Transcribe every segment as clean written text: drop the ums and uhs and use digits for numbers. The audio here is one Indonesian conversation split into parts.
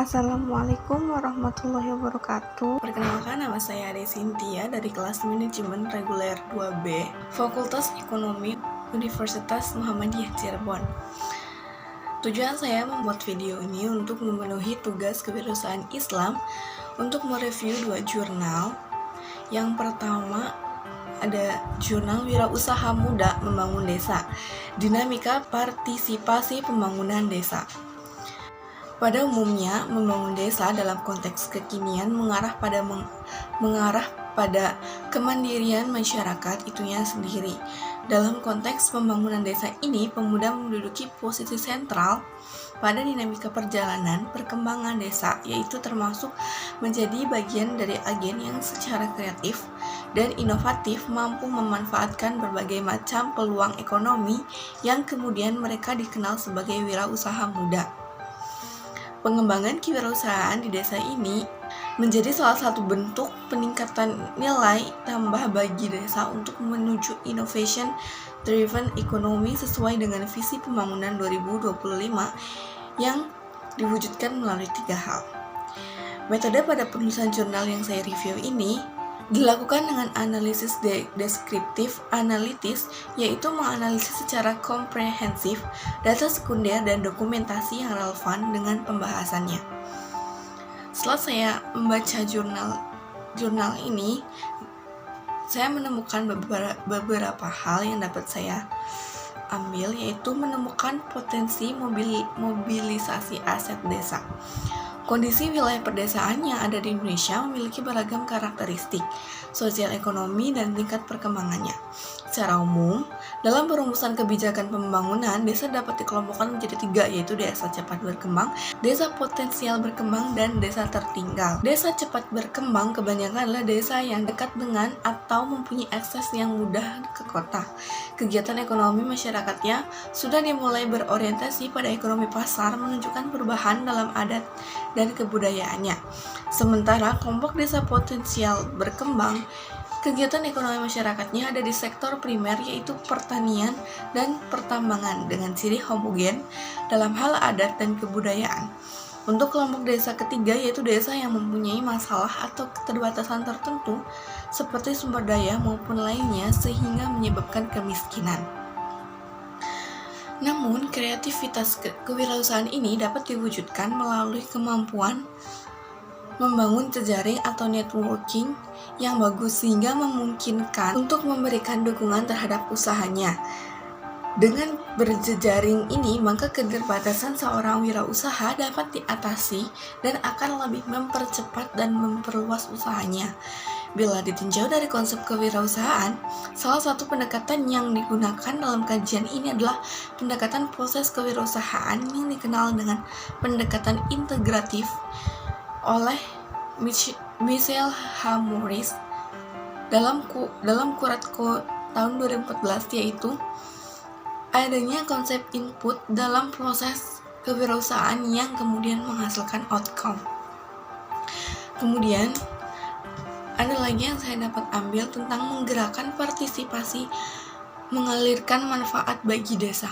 Assalamualaikum warahmatullahi wabarakatuh. Perkenalkan, nama saya Ade Cynthia dari kelas Manajemen Reguler 2B, Fakultas Ekonomi Universitas Muhammadiyah Cirebon. Tujuan saya membuat video ini untuk memenuhi tugas kewirausahaan Islam untuk mereview 2 jurnal. Yang pertama ada jurnal Wirausaha Muda Membangun Desa, Dinamika Partisipasi Pembangunan Desa. Pada umumnya, membangun desa dalam konteks kekinian mengarah pada kemandirian masyarakat itunya sendiri. Dalam konteks pembangunan desa ini, pemuda menduduki posisi sentral pada dinamika perjalanan perkembangan desa, yaitu termasuk menjadi bagian dari agen yang secara kreatif dan inovatif mampu memanfaatkan berbagai macam peluang ekonomi yang kemudian mereka dikenal sebagai wirausaha muda. Pengembangan kewirausahaan di desa ini menjadi salah satu bentuk peningkatan nilai tambah bagi desa untuk menuju innovation driven economy sesuai dengan visi pembangunan 2025 yang diwujudkan melalui 3 hal. Metode pada penulisan jurnal yang saya review ini dilakukan dengan analisis deskriptif analitis, yaitu menganalisis secara komprehensif data sekunder dan dokumentasi yang relevan dengan pembahasannya. Setelah saya membaca jurnal ini, saya menemukan beberapa hal yang dapat saya ambil, yaitu menemukan potensi mobilisasi aset desa. Kondisi wilayah perdesaan yang ada di Indonesia memiliki beragam karakteristik sosial ekonomi dan tingkat perkembangannya. Secara umum, dalam perumusan kebijakan pembangunan, desa dapat dikelompokkan menjadi 3, yaitu desa cepat berkembang, desa potensial berkembang, dan desa tertinggal. Desa cepat berkembang kebanyakan adalah desa yang dekat dengan atau mempunyai akses yang mudah ke kota. Kegiatan ekonomi masyarakatnya sudah dimulai berorientasi pada ekonomi pasar, menunjukkan perubahan dalam adat dan kebudayaannya. Sementara kelompok desa potensial berkembang, kegiatan ekonomi masyarakatnya ada di sektor primer, yaitu pertanian dan pertambangan dengan ciri homogen dalam hal adat dan kebudayaan. Untuk kelompok desa ketiga, yaitu desa yang mempunyai masalah atau keterbatasan tertentu seperti sumber daya maupun lainnya sehingga menyebabkan kemiskinan. Namun, kreativitas kewirausahaan ini dapat diwujudkan melalui kemampuan membangun jejaring atau networking yang bagus sehingga memungkinkan untuk memberikan dukungan terhadap usahanya. Dengan berjejaring ini, maka keterbatasan seorang wirausaha dapat diatasi dan akan lebih mempercepat dan memperluas usahanya. Bila ditinjau dari konsep kewirausahaan, salah satu pendekatan yang digunakan dalam kajian ini adalah pendekatan proses kewirausahaan yang dikenal dengan pendekatan integratif oleh Michel H. Morris dalam Kurat tahun 2014, yaitu adanya konsep input dalam proses kewirausahaan yang kemudian menghasilkan outcome. Kemudian ada lagi yang saya dapat ambil tentang menggerakkan partisipasi mengalirkan manfaat bagi desa.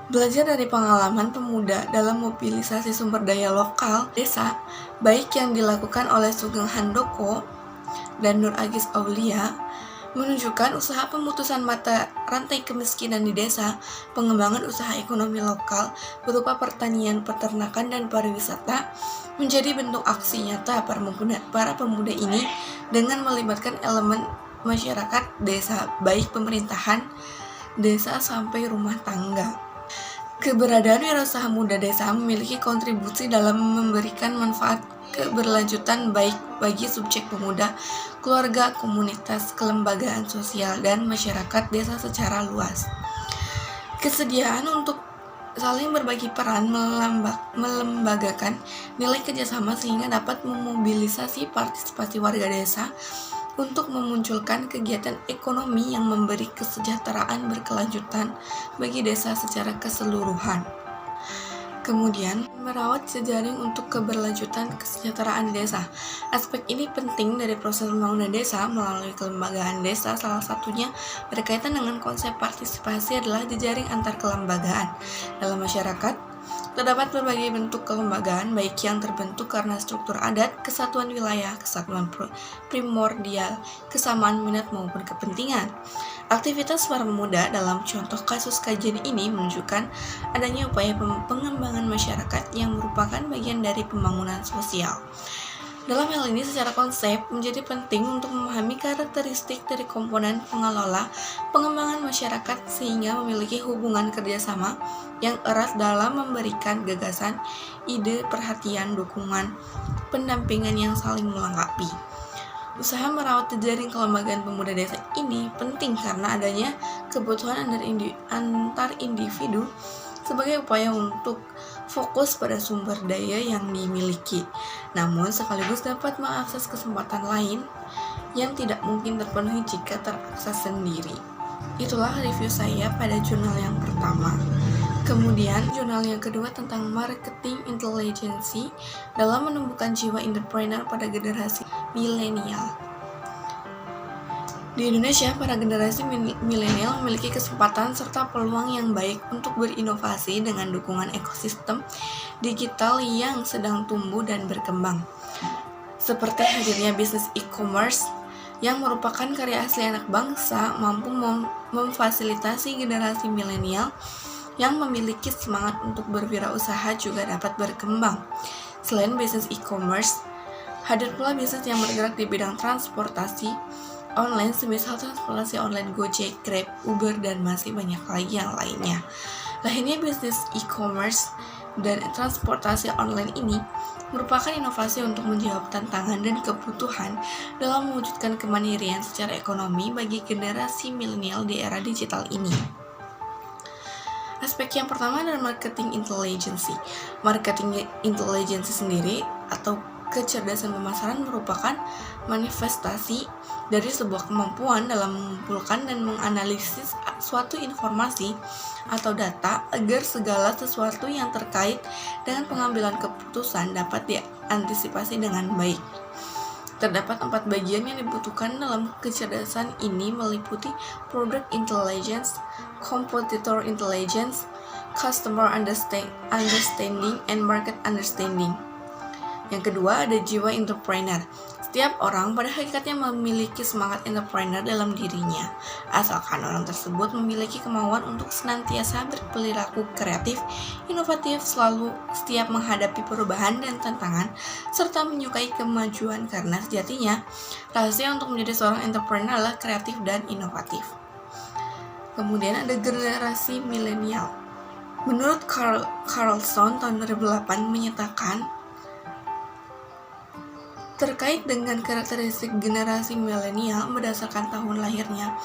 Belajar dari pengalaman pemuda dalam mobilisasi sumber daya lokal desa, baik yang dilakukan oleh Sugeng Handoko dan Nur Agis Aulia, menunjukkan usaha pemutusan mata rantai kemiskinan di desa, pengembangan usaha ekonomi lokal berupa pertanian, peternakan, dan pariwisata menjadi bentuk aksi nyata para pemuda ini dengan melibatkan elemen masyarakat desa, baik pemerintahan desa sampai rumah tangga. Keberadaan wirausaha muda desa memiliki kontribusi dalam memberikan manfaat keberlanjutan baik bagi subjek pemuda, keluarga, komunitas, kelembagaan sosial, dan masyarakat desa secara luas. Kesediaan untuk saling berbagi peran melembagakan nilai kerjasama sehingga dapat memobilisasi partisipasi warga desa untuk memunculkan kegiatan ekonomi yang memberi kesejahteraan berkelanjutan bagi desa secara keseluruhan. Kemudian, merawat jejaring untuk keberlanjutan kesejahteraan desa. Aspek ini penting dari proses pembangunan desa melalui kelembagaan desa. Salah satunya berkaitan dengan konsep partisipasi adalah jejaring antar kelembagaan. Dalam masyarakat, Terdapat berbagai bentuk kelembagaan, baik yang terbentuk karena struktur adat, kesatuan wilayah, kesatuan primordial, kesamaan minat maupun kepentingan. Aktivitas para pemuda dalam contoh kasus kajian ini menunjukkan adanya upaya pengembangan masyarakat yang merupakan bagian dari pembangunan sosial. Dalam hal ini, secara konsep, menjadi penting untuk memahami karakteristik dari komponen pengelola pengembangan masyarakat sehingga memiliki hubungan kerjasama yang erat dalam memberikan gagasan, ide, perhatian, dukungan, pendampingan yang saling melengkapi. Usaha merawat jejaring kelembagaan pemuda desa ini penting karena adanya kebutuhan antar individu sebagai upaya untuk fokus pada sumber daya yang dimiliki, namun sekaligus dapat mengakses kesempatan lain yang tidak mungkin terpenuhi jika terakses sendiri. Itulah review saya pada jurnal yang pertama. Kemudian jurnal yang kedua tentang marketing intelligence dalam menumbuhkan jiwa entrepreneur pada generasi milenial. Di Indonesia, para generasi milenial memiliki kesempatan serta peluang yang baik untuk berinovasi dengan dukungan ekosistem digital yang sedang tumbuh dan berkembang. Seperti hadirnya bisnis e-commerce yang merupakan karya asli anak bangsa mampu memfasilitasi generasi milenial yang memiliki semangat untuk berwirausaha juga dapat berkembang. Selain bisnis e-commerce, hadir pula bisnis yang bergerak di bidang transportasi online semisal transportasi online Gojek, Grab, Uber, dan masih banyak lagi yang lainnya. Lahirnya bisnis e-commerce dan transportasi online ini merupakan inovasi untuk menjawab tantangan dan kebutuhan dalam mewujudkan kemandirian secara ekonomi bagi generasi milenial di era digital ini. Aspek yang pertama adalah marketing intelligence. Marketing intelligence sendiri atau kecerdasan pemasaran merupakan manifestasi dari sebuah kemampuan dalam mengumpulkan dan menganalisis suatu informasi atau data agar segala sesuatu yang terkait dengan pengambilan keputusan dapat diantisipasi dengan baik. Terdapat 4 bagian yang dibutuhkan dalam kecerdasan ini meliputi product intelligence, competitor intelligence, customer understanding, and market understanding. Yang kedua ada jiwa entrepreneur. Setiap orang pada hakikatnya memiliki semangat entrepreneur dalam dirinya, asalkan orang tersebut memiliki kemauan untuk senantiasa berperilaku kreatif, inovatif, selalu setiap menghadapi perubahan dan tantangan, serta menyukai kemajuan karena sejatinya rahasia untuk menjadi seorang entrepreneur adalah kreatif dan inovatif. Kemudian ada generasi milenial. Menurut Carlson tahun 2008 menyatakan terkait dengan karakteristik generasi milenial berdasarkan tahun lahirnya,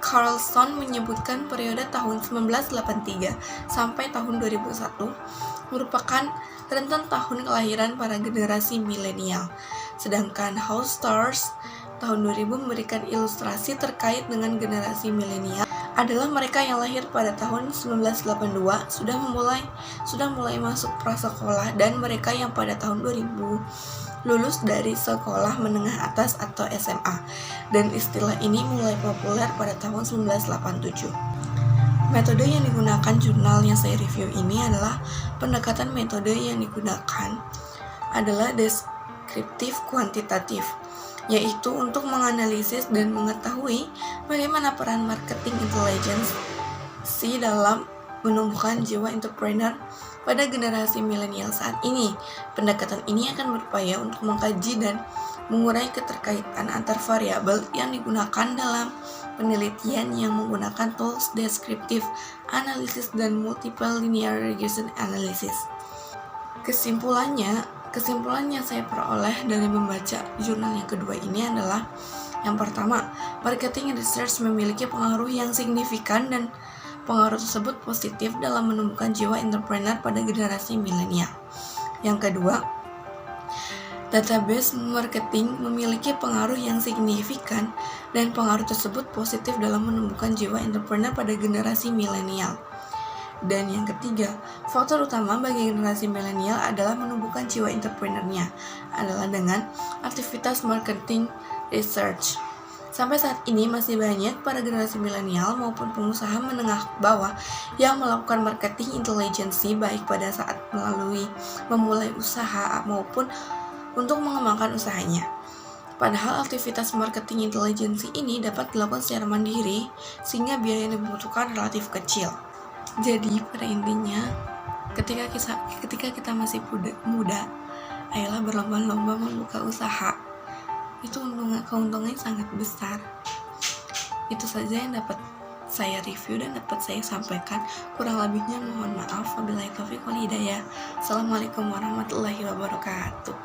Carlson menyebutkan periode tahun 1983 sampai tahun 2001 merupakan rentan tahun kelahiran para generasi milenial. Sedangkan House Stars tahun 2000 memberikan ilustrasi terkait dengan generasi milenial adalah mereka yang lahir pada tahun 1982 sudah mulai masuk prasekolah dan mereka yang pada tahun 2000 lulus dari sekolah menengah atas atau SMA, dan istilah ini mulai populer pada tahun 1987. Metode yang digunakan jurnal yang saya review ini adalah pendekatan metode yang digunakan adalah deskriptif kuantitatif, yaitu untuk menganalisis dan mengetahui bagaimana peran marketing intelligence dalam menumbuhkan jiwa entrepreneur pada generasi milenial saat ini. Pendekatan ini akan berupaya untuk mengkaji dan mengurai keterkaitan antar variabel yang digunakan dalam penelitian yang menggunakan tools descriptive analysis dan multiple linear regression analysis. Kesimpulannya yang saya peroleh dari membaca jurnal yang kedua ini adalah yang pertama, marketing research memiliki pengaruh yang signifikan dan pengaruh tersebut positif dalam menumbuhkan jiwa entrepreneur pada generasi milenial. Yang kedua, database marketing memiliki pengaruh yang signifikan dan pengaruh tersebut positif dalam menumbuhkan jiwa entrepreneur pada generasi milenial. Dan yang ketiga, faktor utama bagi generasi milenial adalah menumbuhkan jiwa entrepreneurnya adalah dengan aktivitas marketing research. Sampai saat ini masih banyak para generasi milenial maupun pengusaha menengah bawah yang melakukan marketing intelijensi baik pada saat memulai usaha maupun untuk mengembangkan usahanya. Padahal aktivitas marketing intelijensi ini dapat dilakukan secara mandiri sehingga biaya yang dibutuhkan relatif kecil. Jadi pada intinya ketika kita masih muda, ayolah berlomba-lomba membuka usaha. Itu keuntungannya sangat besar. Itu saja yang dapat saya review dan dapat saya sampaikan. Kurang lebihnya mohon maaf. Wabillahi taufiq wal hidayah. Assalamualaikum warahmatullahi wabarakatuh.